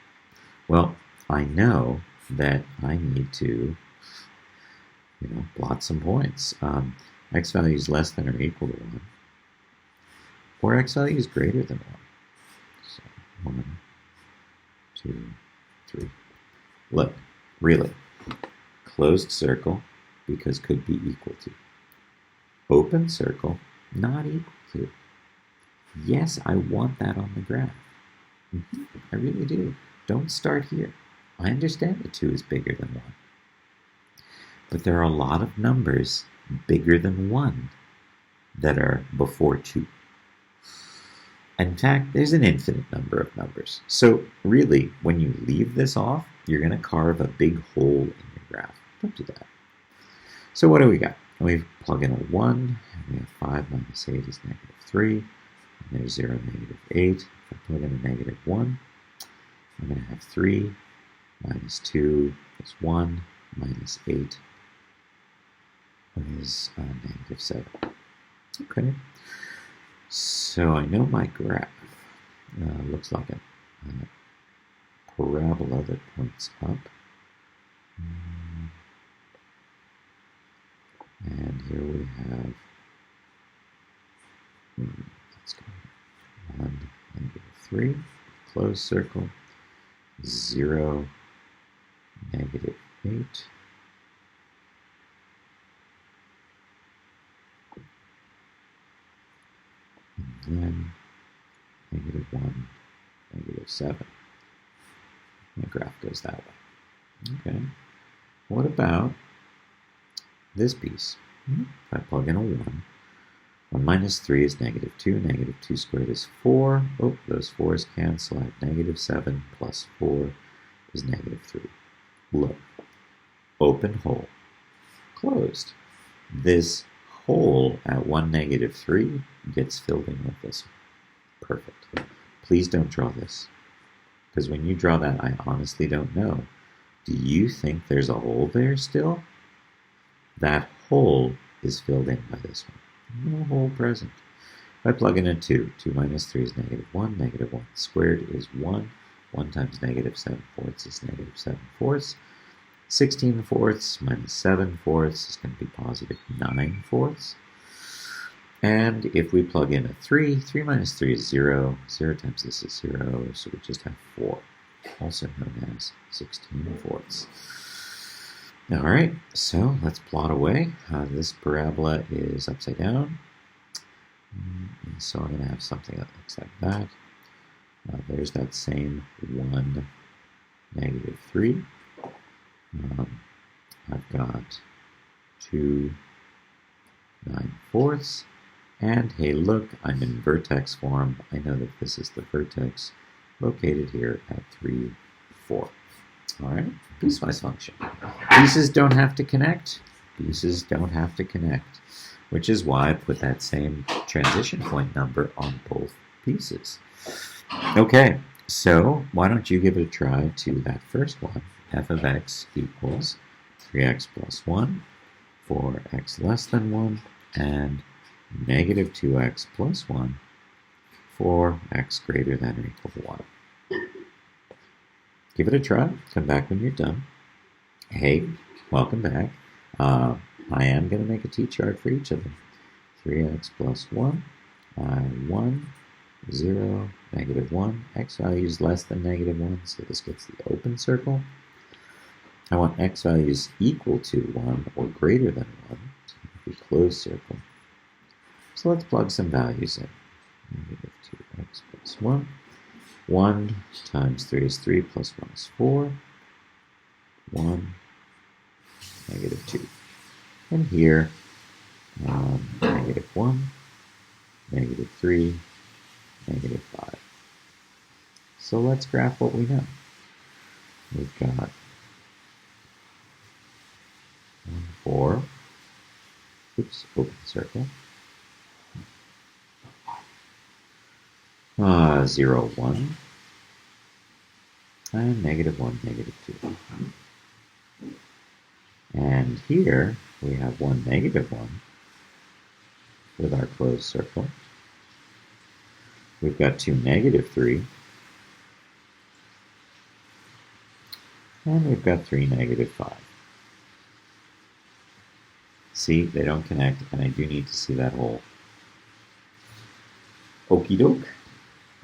A: well, I know that I need to, plot some points. X value is less than or equal to 1, or x value is greater than 1. So 1, 2, 3. Look, really, closed circle, because could be equal to. Open circle, not equal to. Yes, I want that on the graph. I really do. Don't start here. I understand that 2 is bigger than 1. But there are a lot of numbers bigger than 1 that are before 2. In fact, there's an infinite number of numbers. So really, when you leave this off, you're going to carve a big hole in your graph. Don't do that. So what do we got? We plug in a 1, and we have 5 minus 8 is -3. And there's 0, -8. If I plug in a -1, I'm going to have 3 minus 2 is 1 minus 8 is -7. Okay. So I know my graph looks like a parabola that points up. And here we have, let's go 1, -3, closed circle, 0, -8. And then -1, -7. My graph goes that way. Okay. What about this piece? If I plug in a 1, 1 minus 3 is -2. -2 squared is 4. Oh, those 4's cancel. I have -7 plus 4 is -3. Look. Open hole. Closed. This hole at 1, -3 gets filled in with this one. Perfect. Please don't draw this, because when you draw that, I honestly don't know. Do you think there's a hole there still? That hole is filled in by this one. No hole present. If I plug in a 2, 2 minus 3 is -1. -1 squared is 1. 1 times -7/4 is -7/4. 16 fourths minus 7 fourths is going to be positive 9 fourths. And if we plug in a 3, 3 minus 3 is 0. 0 times this is 0, so we just have 4, also known as 16 fourths. All right, so let's plot away. This parabola is upside down. And so I'm going to have something that looks like that. There's that same 1, negative 3. I've got 2, 9 fourths. And hey, look, I'm in vertex form. I know that this is the vertex located here at 3, 4. All right, piecewise function. Pieces don't have to connect. Pieces don't have to connect, which is why I put that same transition point number on both pieces. Okay, so why don't you give it a try to that first one? F of x equals 3x plus 1 for x less than 1, and negative 2x plus 1 for x greater than or equal to 1. Give it a try. Come back when you're done. Hey, welcome back. I am going to make a t-chart for each of them. 3x plus 1, 1, 0, negative 1. X values less than negative 1, so this gets the open circle. I want x values equal to 1 or greater than 1, so the closed circle. So let's plug some values in. Negative 2x plus 1. 1 times 3 is 3, plus 1 is 4. 1, negative 2. And here, negative 1, negative 3, negative 5. So let's graph what we know. We've got 1, 4, oops, open circle. 0, 1, and negative 1, negative 2. And here we have 1, negative 1 with our closed circle. We've got 2, negative 3. And we've got 3, negative 5. See, they don't connect, and I do need to see that whole. Okie doke.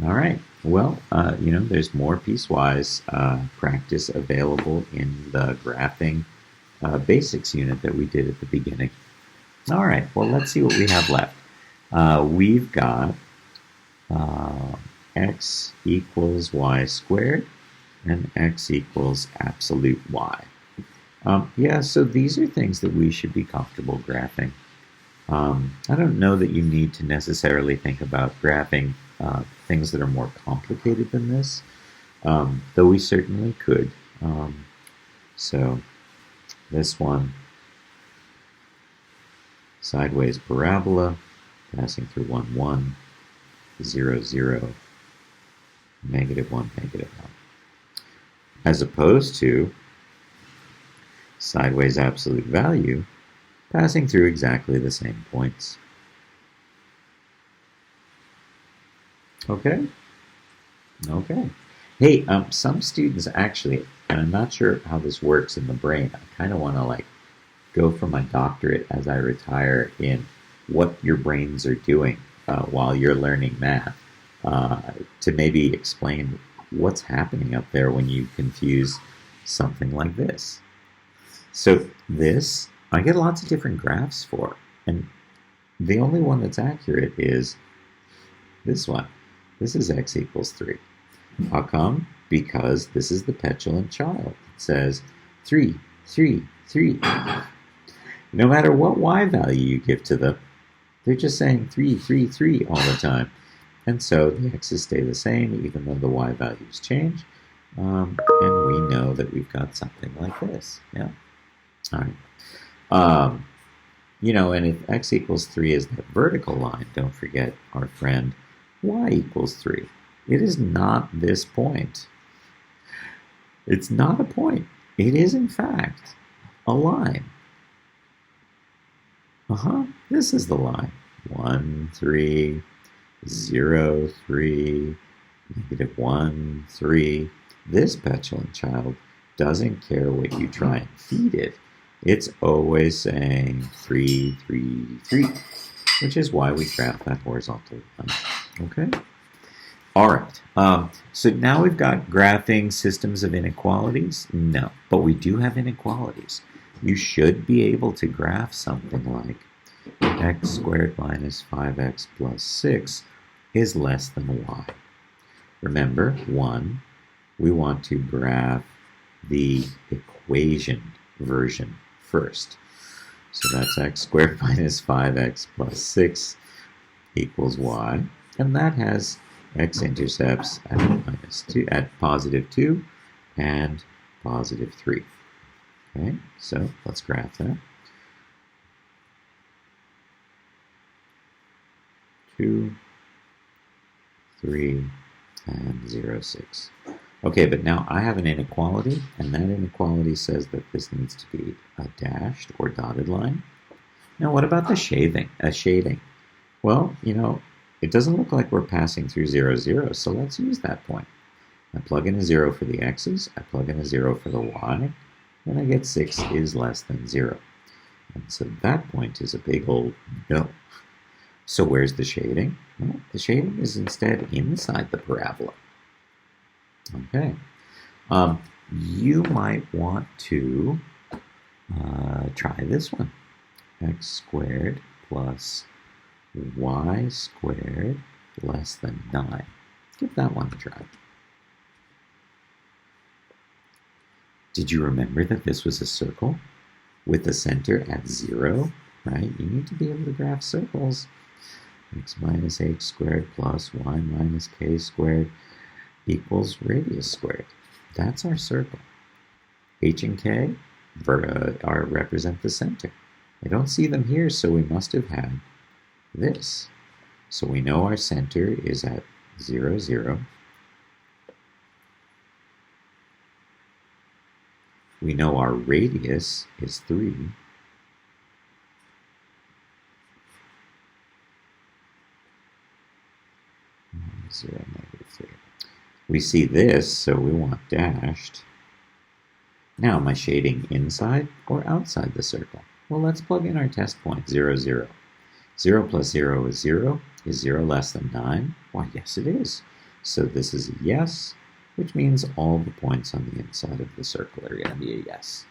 A: All right. Well, there's more piecewise practice available in the graphing basics unit that we did at the beginning. All right. Well, let's see what we have left. We've got x equals y squared and x equals absolute y. So these are things that we should be comfortable graphing. I don't know that you need to necessarily think about graphing things that are more complicated than this, though we certainly could. So this one, sideways parabola, passing through 1, 1, 0, 0, negative 1, negative 1. As opposed to sideways absolute value, passing through exactly the same points. Okay? Okay. Hey, some students actually, and I'm not sure how this works in the brain, I kind of want to go for my doctorate as I retire in what your brains are doing while you're learning math, to maybe explain what's happening up there when you confuse something like this. So this, I get lots of different graphs for, and the only one that's accurate is this one. This is x equals 3. How come? Because this is the petulant child. It says 3, 3, 3. No matter what y value you give to them, they're just saying 3, 3, 3 all the time. And so the x's stay the same even though the y values change. And we know that we've got something like this. Yeah. All right. And if x equals 3 is that vertical line, don't forget our friend y equals 3. It is not this point. It's not a point. It is, in fact, a line. This is the line. 1, 3, 0, 3, negative 1, 3. This petulant child doesn't care what you try and feed it. It's always saying 3, 3, 3, which is why we graph that horizontal line. Okay? All right. So now we've got graphing systems of inequalities? No, but we do have inequalities. You should be able to graph something like x squared minus 5x plus 6 is less than y. Remember, 1, we want to graph the equation version first. So that's x squared minus 5x plus 6 equals y. And that has x-intercepts at positive 2 and positive 3. Okay, so let's graph that. 2, 3, and 0, 6. Okay, but now I have an inequality, and that inequality says that this needs to be a dashed or dotted line. Now, what about the shading? Well, it doesn't look like we're passing through 0, 0, so let's use that point. I plug in a 0 for the x's, I plug in a 0 for the y, and I get 6 is less than 0. And so that point is a big old no. So where's the shading? Well, the shading is instead inside the parabola. Okay. You might want to try this one. X squared plus y squared less than 9. Give that one a try. Did you remember that this was a circle with the center at 0? Right? You need to be able to graph circles. X minus h squared plus y minus k squared equals radius squared. That's our circle. H and k represent the center. I don't see them here, so we must have had this. So we know our center is at 0, 0. We know our radius is 3. Zero, negative 3. We see this, so we want dashed. Now, am I shading inside or outside the circle? Well, let's plug in our test point, 0, 0. 0 plus 0 is 0. Is 0 less than 9? Why, yes, it is. So this is a yes, which means all the points on the inside of the circle are going to be a yes.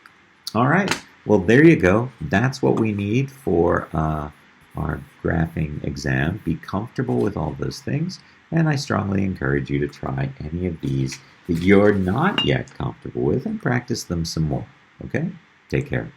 A: All right. Well, there you go. That's what we need for our graphing exam. Be comfortable with all those things. And I strongly encourage you to try any of these that you're not yet comfortable with and practice them some more. Okay? Take care.